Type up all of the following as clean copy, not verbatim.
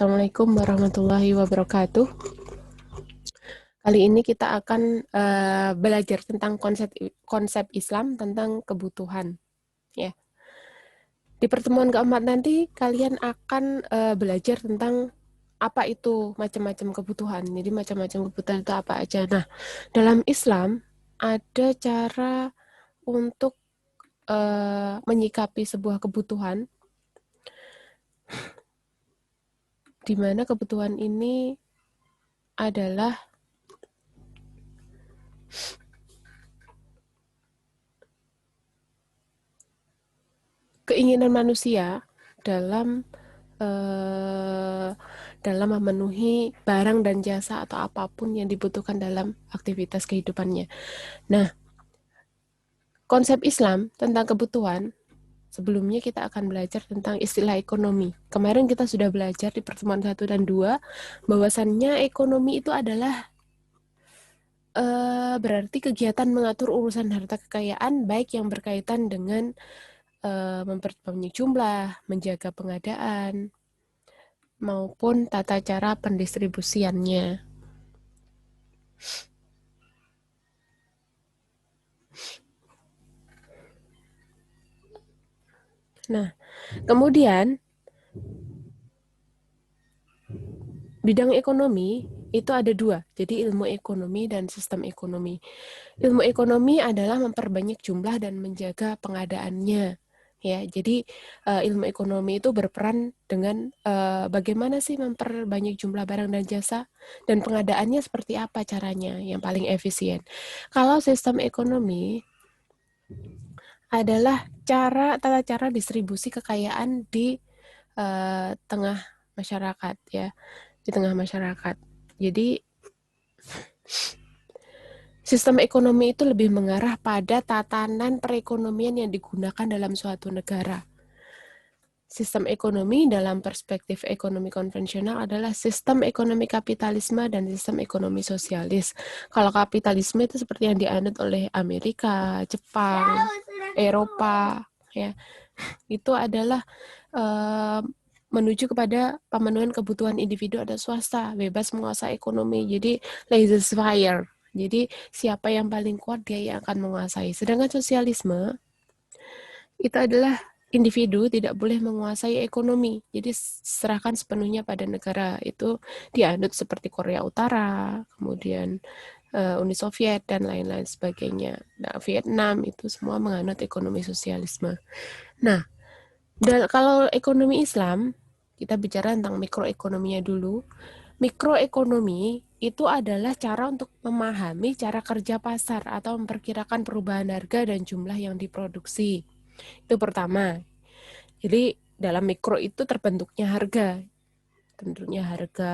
Assalamualaikum warahmatullahi wabarakatuh. Kali ini kita akan belajar tentang konsep Islam tentang kebutuhan. Ya, di pertemuan keempat nanti kalian akan belajar tentang apa itu macam-macam kebutuhan. Jadi macam-macam kebutuhan itu apa aja. Nah, dalam Islam ada cara untuk menyikapi sebuah kebutuhan, di mana kebutuhan ini adalah keinginan manusia dalam memenuhi barang dan jasa atau apapun yang dibutuhkan dalam aktivitas kehidupannya. Nah, konsep Islam tentang kebutuhan, sebelumnya kita akan belajar tentang istilah ekonomi. Kemarin kita sudah belajar di pertemuan 1 dan 2, bahwasannya ekonomi itu adalah berarti kegiatan mengatur urusan harta kekayaan, baik yang berkaitan dengan memperbanyak jumlah, menjaga pengadaan, maupun tata cara pendistribusiannya. Nah, kemudian bidang ekonomi itu ada 2, jadi ilmu ekonomi dan sistem ekonomi. Ilmu ekonomi adalah memperbanyak jumlah dan menjaga pengadaannya. Ya, jadi ilmu ekonomi itu berperan dengan bagaimana sih memperbanyak jumlah barang dan jasa, dan pengadaannya seperti apa caranya yang paling efisien. Kalau sistem ekonomi adalah tata cara distribusi kekayaan di tengah masyarakat, ya, di tengah masyarakat. Jadi sistem ekonomi itu lebih mengarah pada tatanan perekonomian yang digunakan dalam suatu negara. Sistem ekonomi dalam perspektif ekonomi konvensional adalah sistem ekonomi kapitalisme dan sistem ekonomi sosialis. Kalau kapitalisme itu seperti yang dianut oleh Amerika, Jepang, Eropa, ya, itu adalah menuju kepada pemenuhan kebutuhan individu atau swasta, bebas menguasai ekonomi. Jadi laissez-faire. Jadi siapa yang paling kuat dia yang akan menguasai. Sedangkan sosialisme itu adalah individu tidak boleh menguasai ekonomi. Jadi serahkan sepenuhnya pada negara. Itu dianut seperti Korea Utara, kemudian Uni Soviet dan lain-lain sebagainya. Nah, Vietnam itu semua menganut ekonomi sosialisme. Nah, kalau ekonomi Islam, kita bicara tentang mikroekonominya dulu. Mikroekonomi itu adalah cara untuk memahami cara kerja pasar atau memperkirakan perubahan harga dan jumlah yang diproduksi. Itu pertama. Jadi dalam mikro itu terbentuknya harga. Tentunya harga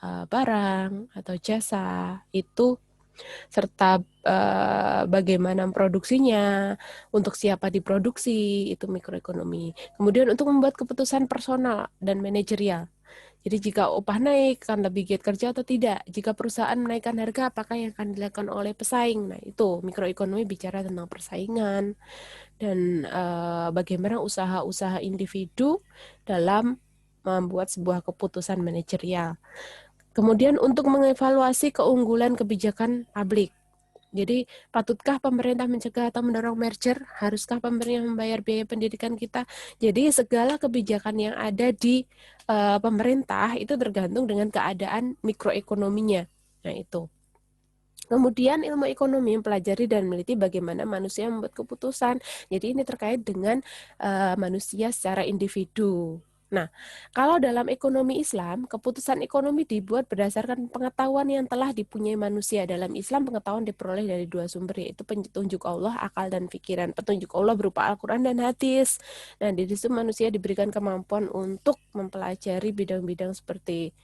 barang atau jasa itu, serta bagaimana produksinya, untuk siapa diproduksi, itu mikroekonomi. Kemudian untuk membuat keputusan personal dan manajerial. Jadi jika upah naik, akan lebih giat kerja atau tidak. Jika perusahaan menaikkan harga, apakah yang akan dilakukan oleh pesaing? Nah, itu mikroekonomi bicara tentang persaingan dan bagaimana usaha-usaha individu dalam membuat sebuah keputusan manajerial. Kemudian untuk mengevaluasi keunggulan kebijakan publik. Jadi, patutkah pemerintah mencegah atau mendorong merger? Haruskah pemerintah membayar biaya pendidikan kita? Jadi, segala kebijakan yang ada di pemerintah itu tergantung dengan keadaan mikroekonominya. Nah, itu. Kemudian ilmu ekonomi mempelajari dan meneliti bagaimana manusia membuat keputusan. Jadi ini terkait dengan manusia secara individu. Nah, kalau dalam ekonomi Islam, keputusan ekonomi dibuat berdasarkan pengetahuan yang telah dipunyai manusia. Dalam Islam, pengetahuan diperoleh dari 2 sumber, yaitu petunjuk Allah, akal dan pikiran. Petunjuk Allah berupa Al-Quran dan hadis. Nah, di situ manusia diberikan kemampuan untuk mempelajari bidang-bidang seperti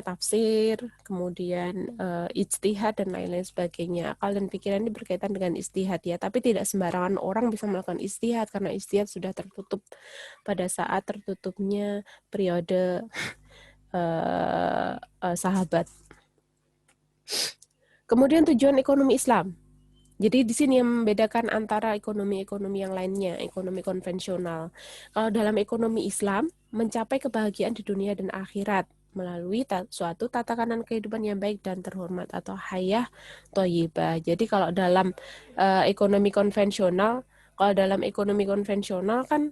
tafsir, kemudian ijtihad dan lain-lain sebagainya. Akal dan pikiran ini berkaitan dengan ijtihad, ya, tapi tidak sembarangan orang bisa melakukan ijtihad karena ijtihad sudah tertutup pada saat tertutupnya periode sahabat. Kemudian tujuan ekonomi Islam. Jadi di sini yang membedakan antara ekonomi-ekonomi yang lainnya, ekonomi konvensional. Kalau dalam ekonomi Islam, mencapai kebahagiaan di dunia dan akhirat melalui suatu tatanan kehidupan yang baik dan terhormat atau hayah thayyibah. Jadi ekonomi konvensional, kalau dalam ekonomi konvensional kan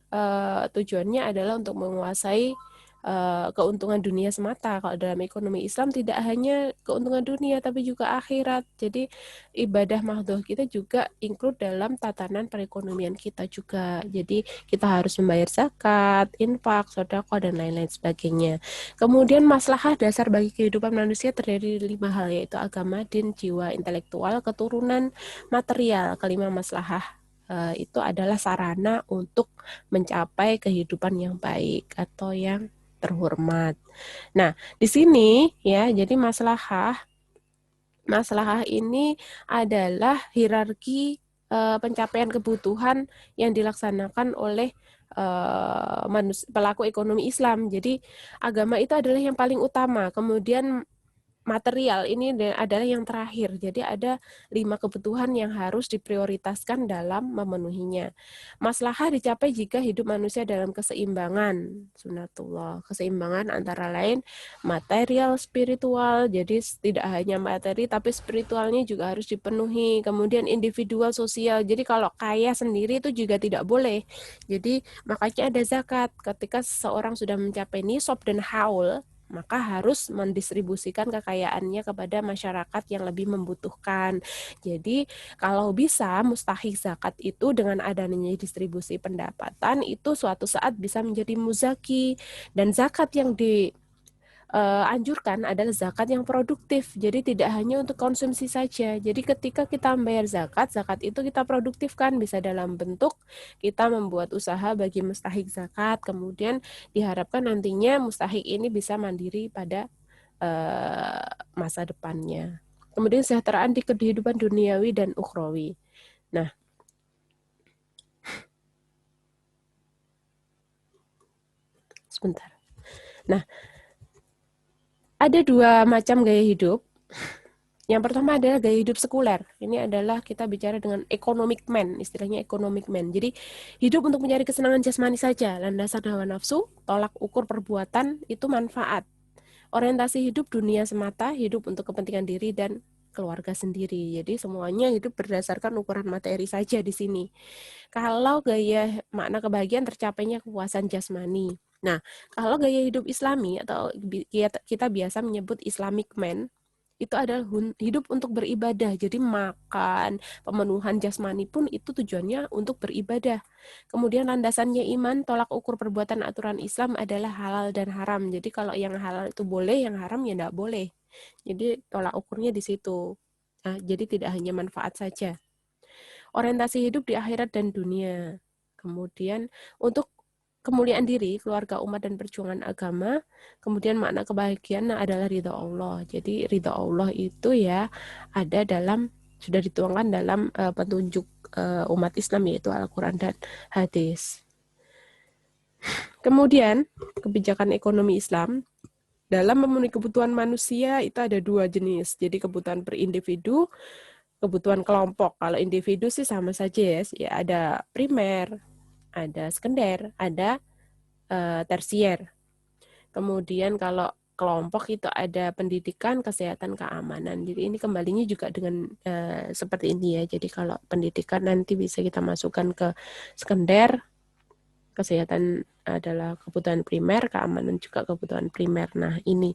tujuannya adalah untuk menguasai keuntungan dunia semata. Kalau dalam ekonomi Islam tidak hanya keuntungan dunia tapi juga akhirat. Jadi ibadah mahdoh kita juga include dalam tatanan perekonomian kita juga. Jadi kita harus membayar zakat, infak, sedekah dan lain-lain sebagainya. Kemudian maslahah dasar bagi kehidupan manusia terdiri dari 5 hal, yaitu agama, din, jiwa, intelektual, keturunan, material. Kelima maslahah itu adalah sarana untuk mencapai kehidupan yang baik atau yang terhormat. Nah, di sini ya, jadi maslahah ini adalah hierarki pencapaian kebutuhan yang dilaksanakan oleh pelaku ekonomi Islam. Jadi agama itu adalah yang paling utama. Kemudian material ini adalah yang terakhir. Jadi ada 5 kebutuhan yang harus diprioritaskan dalam memenuhinya. Maslahah dicapai jika hidup manusia dalam keseimbangan, sunatullah. Keseimbangan antara lain material, spiritual. Jadi tidak hanya materi tapi spiritualnya juga harus dipenuhi. Kemudian individual, sosial. Jadi kalau kaya sendiri itu juga tidak boleh. Jadi makanya ada zakat. Ketika seseorang sudah mencapai nisab dan haul, maka harus mendistribusikan kekayaannya kepada masyarakat yang lebih membutuhkan. Jadi kalau bisa mustahik zakat itu dengan adanya distribusi pendapatan itu suatu saat bisa menjadi muzaki, dan zakat yang anjurkan adalah zakat yang produktif. Jadi tidak hanya untuk konsumsi saja. Jadi ketika kita membayar zakat, zakat itu kita produktifkan, bisa dalam bentuk kita membuat usaha bagi mustahik zakat. Kemudian diharapkan nantinya mustahik ini bisa mandiri pada masa depannya. Kemudian kesejahteraan di kehidupan duniawi dan ukhrawi. Nah, sebentar. Nah, ada 2 macam gaya hidup. Yang pertama adalah gaya hidup sekuler. Ini adalah kita bicara dengan economic man, istilahnya economic man. Jadi hidup untuk mencari kesenangan jasmani saja, landasan hawa nafsu, tolak ukur perbuatan itu manfaat. Orientasi hidup dunia semata, hidup untuk kepentingan diri dan keluarga sendiri. Jadi semuanya hidup berdasarkan ukuran materi saja di sini. Kalau gaya makna kebahagiaan tercapainya kepuasan jasmani. Nah, kalau gaya hidup Islami atau kita biasa menyebut Islamic man, itu adalah hidup untuk beribadah. Jadi makan, pemenuhan jasmani pun itu tujuannya untuk beribadah. Kemudian landasannya iman, tolak ukur perbuatan aturan Islam adalah halal dan haram. Jadi kalau yang halal itu boleh, yang haram ya tidak boleh. Jadi tolak ukurnya di situ. Nah, jadi tidak hanya manfaat saja. Orientasi hidup di akhirat dan dunia. Kemudian untuk kemuliaan diri, keluarga, umat, dan perjuangan agama. Kemudian makna kebahagiaan adalah ridha Allah. Jadi ridha Allah itu ya sudah dituangkan dalam petunjuk umat Islam, yaitu Al-Quran dan hadis. Kemudian kebijakan ekonomi Islam dalam memenuhi kebutuhan manusia itu ada 2 jenis. Jadi kebutuhan per individu, kebutuhan kelompok. Kalau individu sih sama saja ya ada primer, ada sekunder, ada tersier. Kemudian kalau kelompok itu ada pendidikan, kesehatan, keamanan. Jadi ini kembalinya juga dengan seperti ini ya. Jadi kalau pendidikan nanti bisa kita masukkan ke sekunder, kesehatan adalah kebutuhan primer, keamanan juga kebutuhan primer. Nah, ini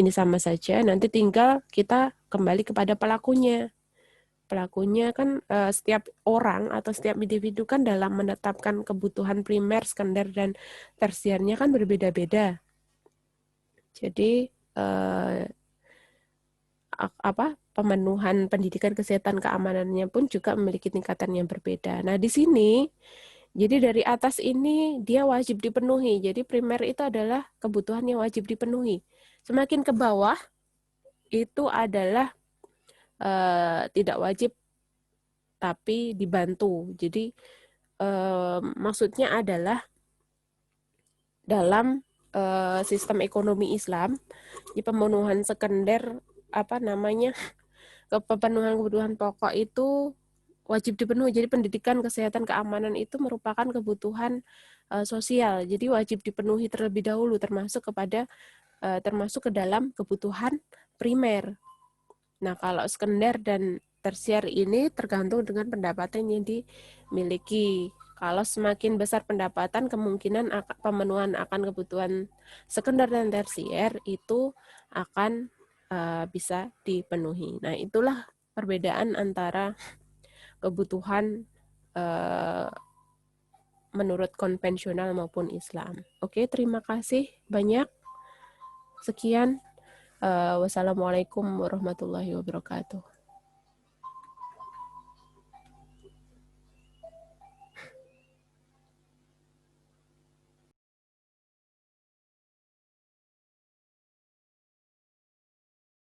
sama saja. Nanti tinggal kita kembali kepada pelakunya. Pelakunya kan setiap orang atau setiap individu kan dalam menetapkan kebutuhan primer, sekunder, dan tersiernya kan berbeda-beda. Jadi pemenuhan pendidikan, kesehatan, keamanannya pun juga memiliki tingkatan yang berbeda. Nah, di sini jadi dari atas ini dia wajib dipenuhi. Jadi primer itu adalah kebutuhan yang wajib dipenuhi. Semakin ke bawah itu adalah tidak wajib tapi dibantu. Jadi maksudnya adalah dalam sistem ekonomi Islam di pemenuhan sekunder pemenuhan kebutuhan pokok itu wajib dipenuhi. Jadi pendidikan, kesehatan, keamanan itu merupakan kebutuhan sosial. Jadi wajib dipenuhi terlebih dahulu, termasuk ke dalam kebutuhan primer. Nah, kalau sekunder dan tersier ini tergantung dengan pendapatan yang dimiliki. Kalau semakin besar pendapatan, kemungkinan pemenuhan akan kebutuhan sekunder dan tersier itu akan bisa dipenuhi. Nah, itulah perbedaan antara kebutuhan menurut konvensional maupun Islam. Oke, terima kasih banyak. Sekian. Wassalamualaikum warahmatullahi wabarakatuh.